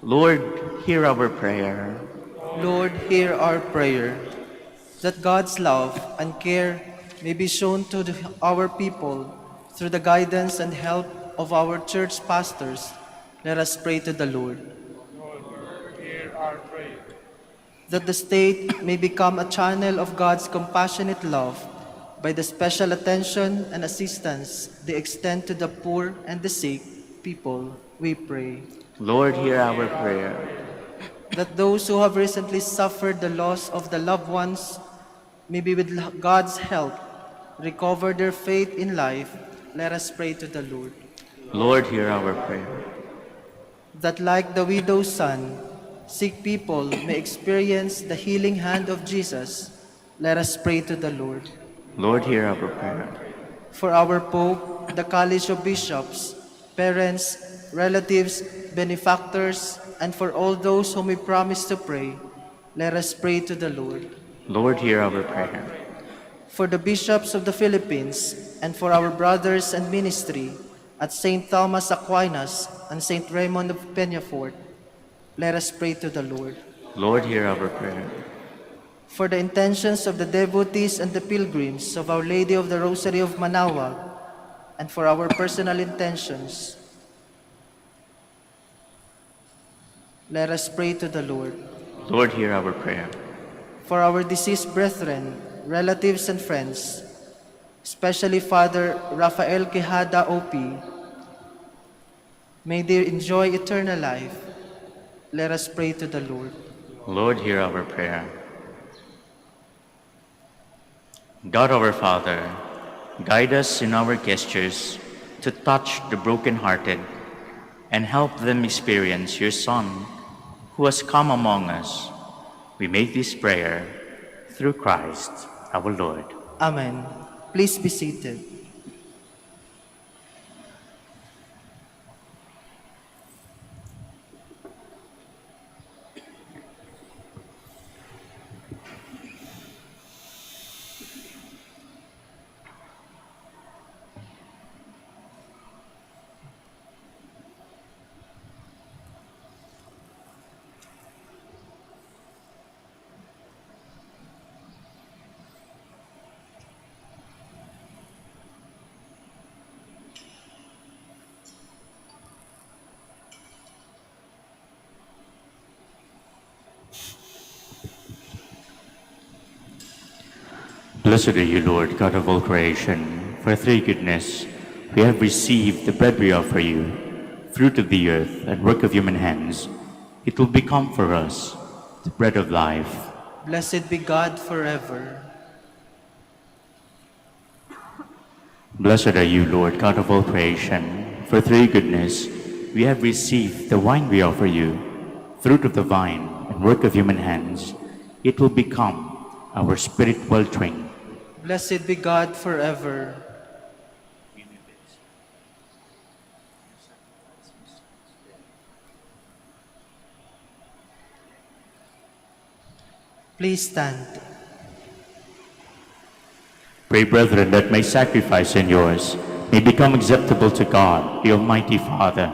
Lord, hear our prayer. Lord, hear our prayer, that God's love and care may be shown to our people through the guidance and help of our church pastors. Let us pray to the Lord. Lord, hear our prayer. That the state may become a channel of God's compassionate love by the special attention and assistance they extend to the poor and the sick people, we pray. Lord, hear our prayer. That those who have recently suffered the loss of the loved ones may be with God's help recover their faith in life. Let us pray to the Lord. Lord, hear our prayer. That like the widow's son, sick people may experience the healing hand of Jesus. Let us pray to the Lord. Lord, hear our prayer. For our Pope, the College of Bishops, parents, relatives, benefactors, and for all those whom we promise to pray, let us pray to the Lord. Lord, hear our prayer. For the bishops of the Philippines, and for our brothers and ministry at St. Thomas Aquinas and St. Raymond of Peñafort, let us pray to the Lord. Lord, hear our prayer. For the intentions of the devotees and the pilgrims of Our Lady of the Rosary of Manaoag, and for our personal intentions, let us pray to the Lord. Lord, hear our prayer. For our deceased brethren, relatives, and friends, especially Father Rafael Quijada OP, may they enjoy eternal life. Let us pray to the Lord. Lord, hear our prayer. God our Father, guide us in our gestures to touch the brokenhearted and help them experience your Son who has come among us. We make this prayer through Christ our Lord. Amen. Please be seated. Blessed are you, Lord, God of all creation, for through your goodness we have received the bread we offer you, fruit of the earth and work of human hands. It will become for us the bread of life. Blessed be God forever. Blessed are you, Lord, God of all creation, for through your goodness we have received the wine we offer you, fruit of the vine and work of human hands. It will become our spiritual drink. Blessed be God forever. Please stand. Pray, brethren, that my sacrifice and yours may become acceptable to God, the Almighty Father.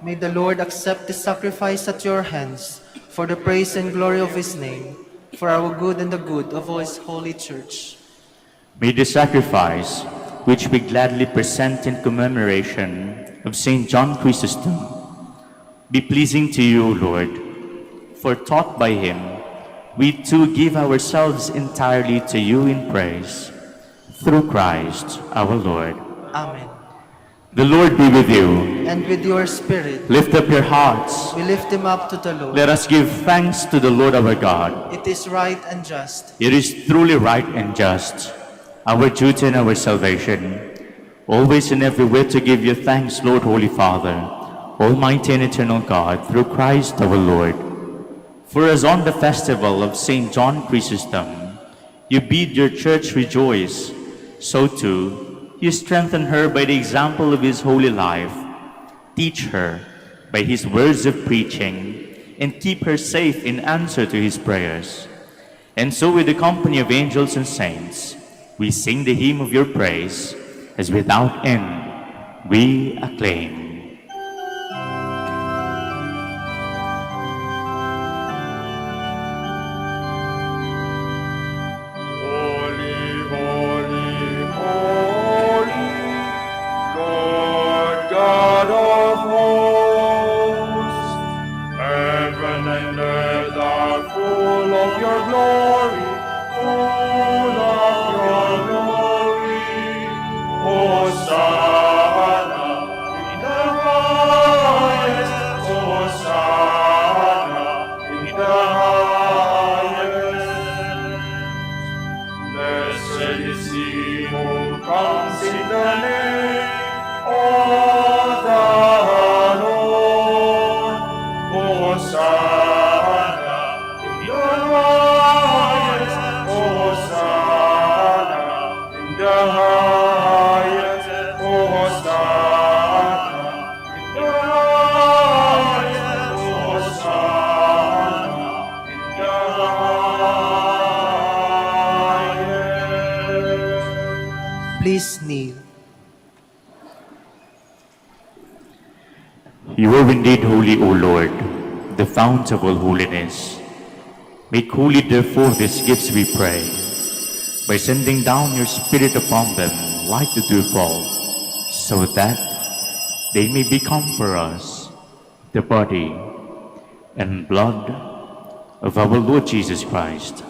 May the Lord accept the sacrifice at your hands for the praise and glory of his name, for our good and the good of all his holy church. May the sacrifice, which we gladly present in commemoration of Saint John Chrysostom, be pleasing to you, O Lord, for taught by him, we too give ourselves entirely to you in praise. Through Christ our Lord. Amen. The Lord be with you. And with your spirit, Lift up your hearts. we lift them up to the Lord. Let us give thanks to the Lord our God. It is right and just. It is truly right and just, our duty and our salvation, always and everywhere to give you thanks, Lord, Holy Father, Almighty and eternal God, through Christ our Lord. For as on the festival of Saint John Chrysostom, you bid your church rejoice, so too you strengthen her by the example of his holy life. Teach her by his words of preaching, and keep her safe in answer to his prayers. And so with the company of angels and saints, we sing the hymn of your praise, as without end we acclaim. Holy, holy, holy, Lord God of hosts. Heaven and earth are full of your glory, full of your glory. Hosanna in the highest, Hosanna in the highest. Blessed is he who comes in the name of the Lord. Hosanna in the highest, Hosanna in the highest, Hosanna in the highest, Hosanna in the highest. Please kneel. You are indeed holy, O Lord, the fount of all holiness. Make holy, therefore, these gifts, we pray, by sending down your Spirit upon them like the dewfall, so that they may become for us the body and blood of our Lord Jesus Christ.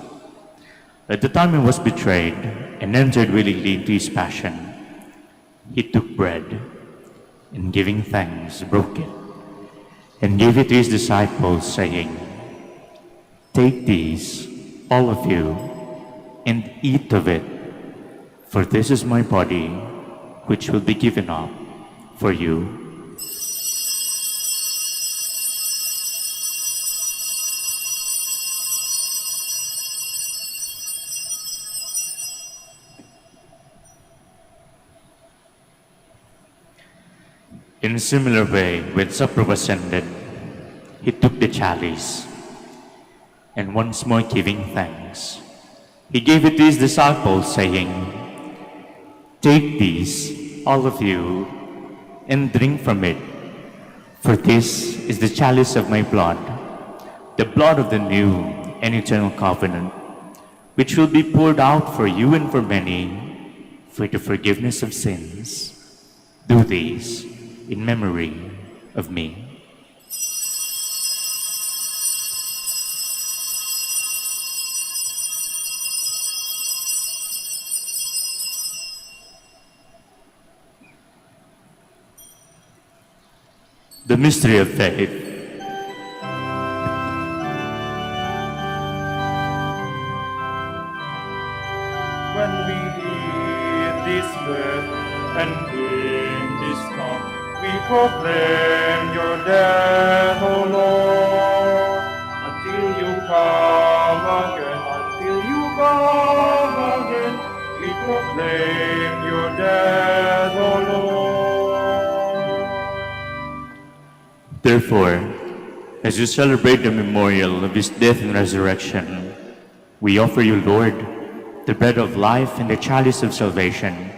At the time he was betrayed and entered willingly into his passion, he took bread, and giving thanks, broke it, and gave it to his disciples, saying, "Take these, all of you, and eat of it, for this is my body, which will be given up for you." In a similar way, when supper was ended, he took the chalice, and once more giving thanks, he gave it to his disciples, saying, "Take these, all of you, and drink from it, for this is the chalice of my blood, the blood of the new and eternal covenant, which will be poured out for you and for many for the forgiveness of sins. Do this in memory of me." The mystery of faith. When we eat this bread in this cup, we proclaim your death, O Lord, until you come again, until you come again. We proclaim your death, O Lord. Therefore, as you celebrate the memorial of his death and resurrection, we offer you, Lord, the bread of life and the chalice of salvation,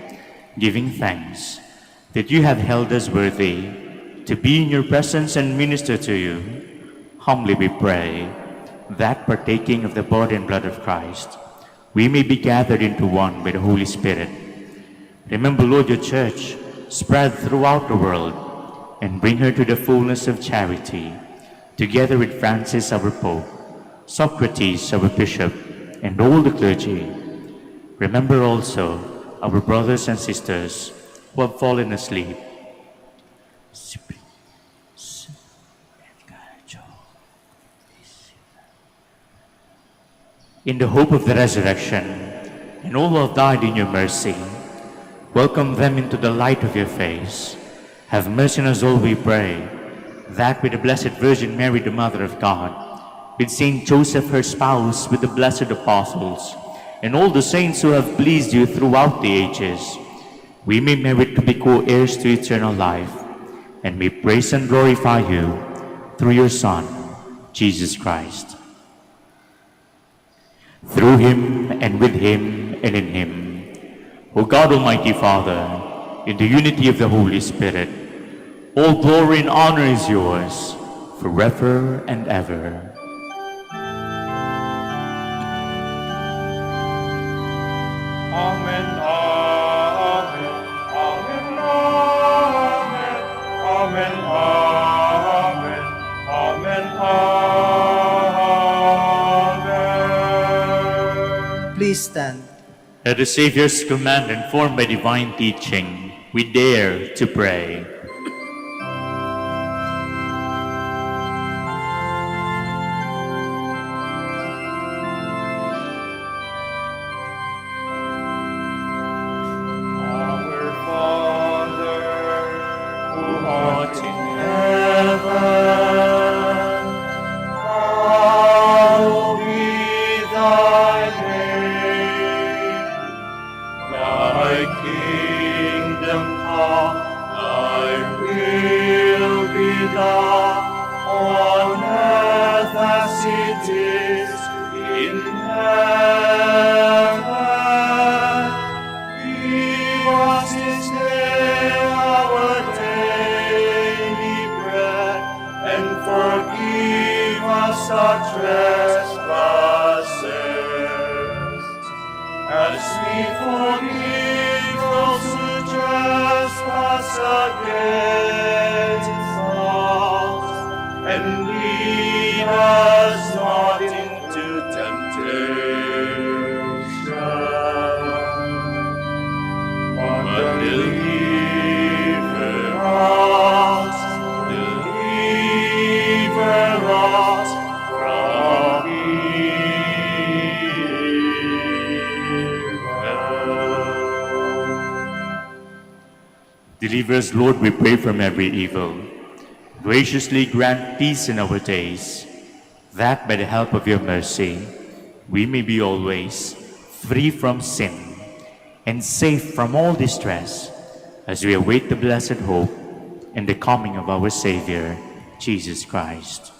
giving thanks that you have held us worthy to be in your presence and minister to you. Humbly we pray that, partaking of the body and blood of Christ, we may be gathered into one by the Holy Spirit. Remember, Lord, your church spread throughout the world, and bring her to the fullness of charity, together with Francis, our Pope, Socrates, our Bishop, and all the clergy. Remember also our brothers and sisters who have fallen asleep. In the hope of the resurrection, and all who have died in your mercy, welcome them into the light of your face. Have mercy on us all, we pray, that with the Blessed Virgin Mary, the Mother of God, with Saint Joseph, her spouse, with the blessed apostles, and all the saints who have pleased you throughout the ages, we may merit to be co-heirs to eternal life, and may praise and glorify you through your Son, Jesus Christ. Through him, and with him, and in him, O God, Almighty Father, in the unity of the Holy Spirit, all glory and honor is yours, forever and ever. Amen, amen, amen, amen, amen, amen, amen, amen. Please stand. At the Savior's command, informed by divine teaching, we dare to pray. Our Father, who art in heaven, hallowed be thy name. Thy kingdom come, thy will be done, on earth as it is in heaven. Give us this day our daily bread, and forgive us our trespasses, as we forgive those who trespass against us. And lead us not into temptation, but deliver us from evil. Deliver us, Lord, we pray, from every evil. Graciously grant peace in our days, that by the help of your mercy, we may be always free from sin and safe from all distress, as we await the blessed hope and the coming of our Savior, Jesus Christ.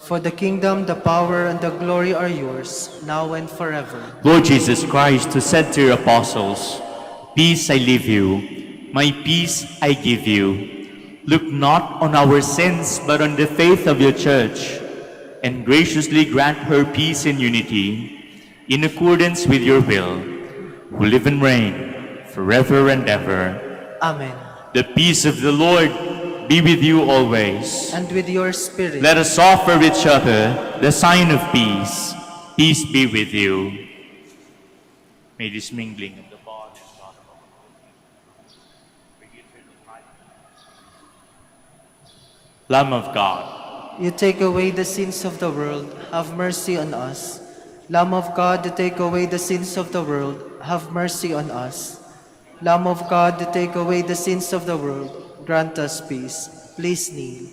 For the kingdom, the power, and the glory are yours, now and forever. Lord Jesus Christ, who said to your apostles, "Peace I leave you, my peace I give you," look not on our sins, but on the faith of your church, and graciously grant her peace and unity, in accordance with your will, who live and reign forever and ever. Amen. The peace of the Lord be with you always. And with your spirit. Let us offer each other the sign of peace. Peace be with you. May this mingling of the body and blood of our Lord bring eternal life. Lamb of God, You take away the sins of the world, have mercy on us. Lamb of God, you take away the sins of the world, have mercy on us. Lamb of God, to take away the sins of the world, grant us peace. Please kneel.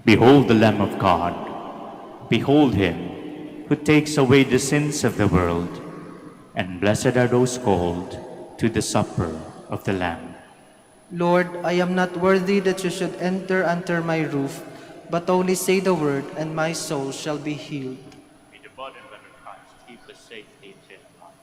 Behold the Lamb of God. Behold him who takes away the sins of the world. And blessed are those called to the supper of the Lamb. Lord, I am not worthy that you should enter under my roof, but only say the word, and my soul shall be healed. May the body and blood of Christ keep us safely in life.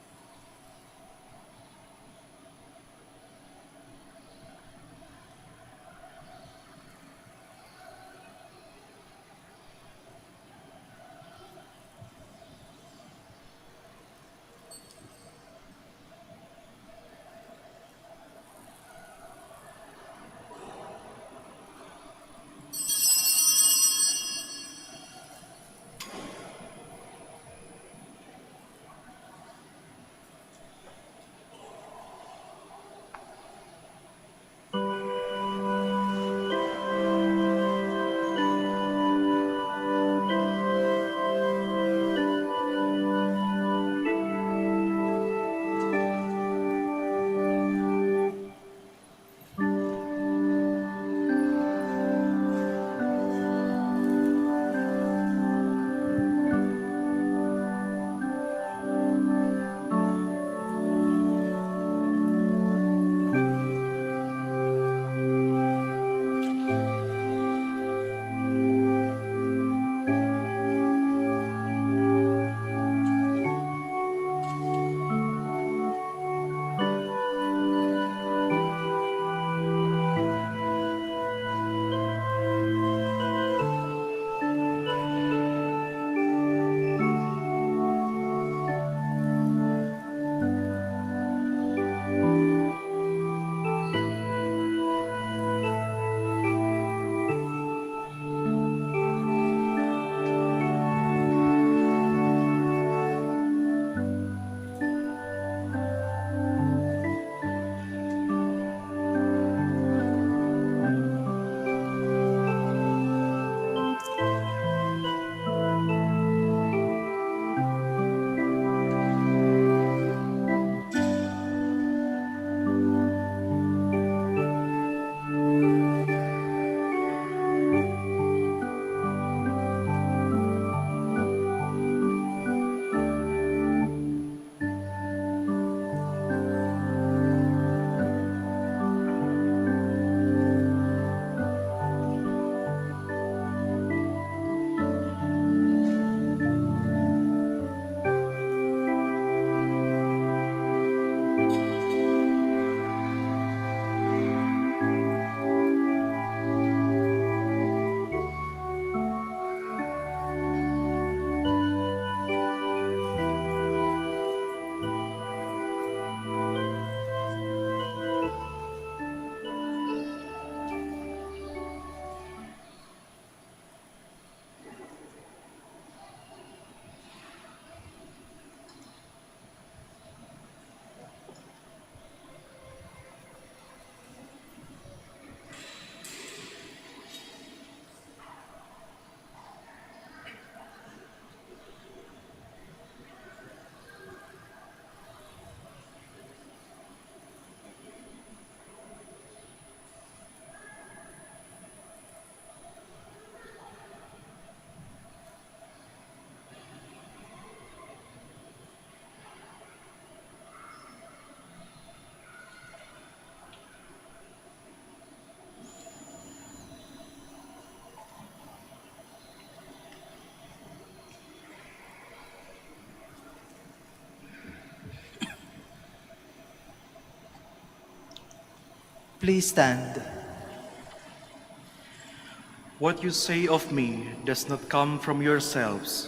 Please stand. What you say of me does not come from yourselves.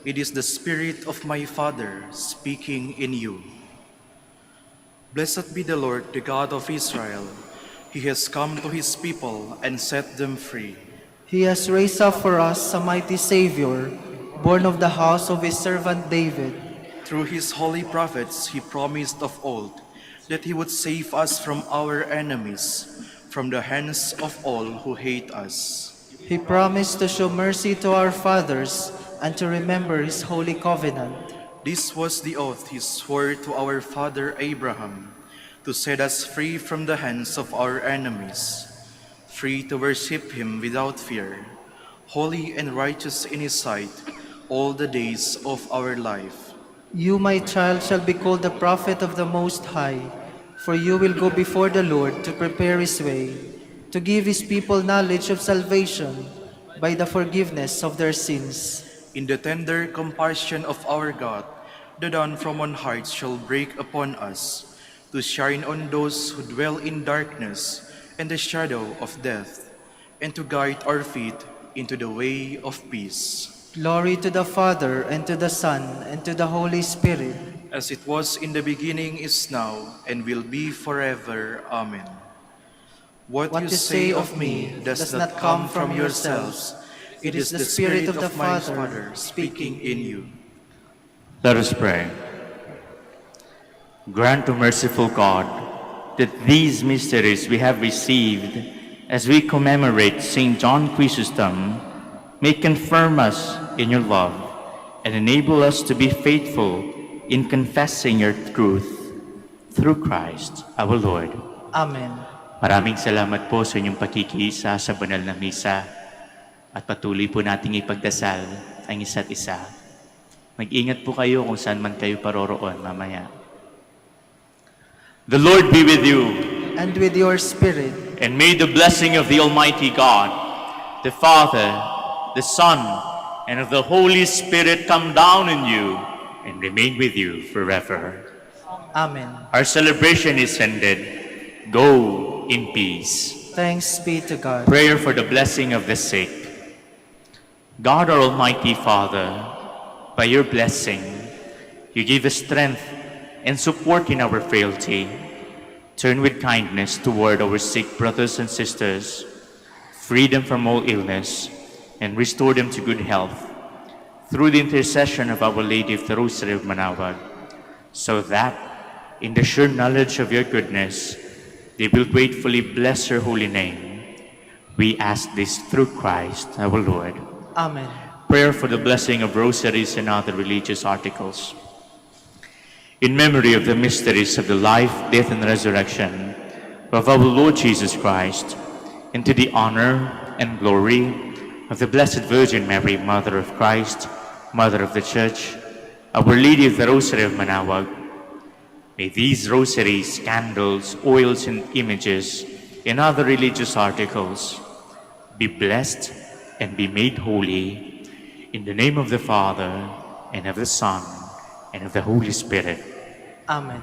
It is the Spirit of my Father speaking in you. Blessed be the Lord, the God of Israel. He has come to his people and set them free. He has raised up for us a mighty Savior, born of the house of his servant David. Through his holy prophets, he promised of old that he would save us from our enemies, from the hands of all who hate us. He promised to show mercy to our fathers and to remember his holy covenant. This was the oath he swore to our father Abraham, to set us free from the hands of our enemies, free to worship him without fear, holy and righteous in his sight all the days of our life. You, my child, shall be called the prophet of the Most High, for you will go before the Lord to prepare his way, to give his people knowledge of salvation by the forgiveness of their sins. In the tender compassion of our God, the dawn from on heights shall break upon us, to shine on those who dwell in darkness and the shadow of death, and to guide our feet into the way of peace. Glory to the Father, and to the Son, and to the Holy Spirit. As it was in the beginning, is now, and will be forever. Amen. What you say of me does not come from yourselves. It is the Spirit of the Father speaking in you. Let us pray. Grant, O merciful God, that these mysteries we have received as we commemorate St. John Chrysostom may confirm us in your love and enable us to be faithful in confessing your truth through Christ our Lord. Amen. Maraming salamat po sa inyong pakikiisa sa banal na misa at patuloy po nating ipagdasal ang isa't isa. Mag-ingat po kayo kung saan man kayo paroroon mamaya. The Lord be with you. And with your spirit. And may the blessing of the Almighty God, the Father, the Son, and of the Holy Spirit come down on you and remain with you forever. Amen. Our celebration is ended. Go in peace. Thanks be to God. Prayer for the blessing of the sick. God, our Almighty Father, by your blessing, you give us strength and support in our frailty. Turn with kindness toward our sick brothers and sisters, free them from all illness, and restore them to good health through the intercession of Our Lady of the Rosary of Manaoag, so that, in the sure knowledge of your goodness, they will gratefully bless your holy name. We ask this through Christ our Lord. Amen. Prayer for the blessing of rosaries and other religious articles. In memory of the mysteries of the life, death, and resurrection of our Lord Jesus Christ, and to the honor and glory of the Blessed Virgin Mary, Mother of Christ, Mother of the Church, Our Lady of the Rosary of Manaoag, may these rosaries, candles, oils, and images, and other religious articles be blessed and be made holy in the name of the Father, and of the Son, and of the Holy Spirit. Amen.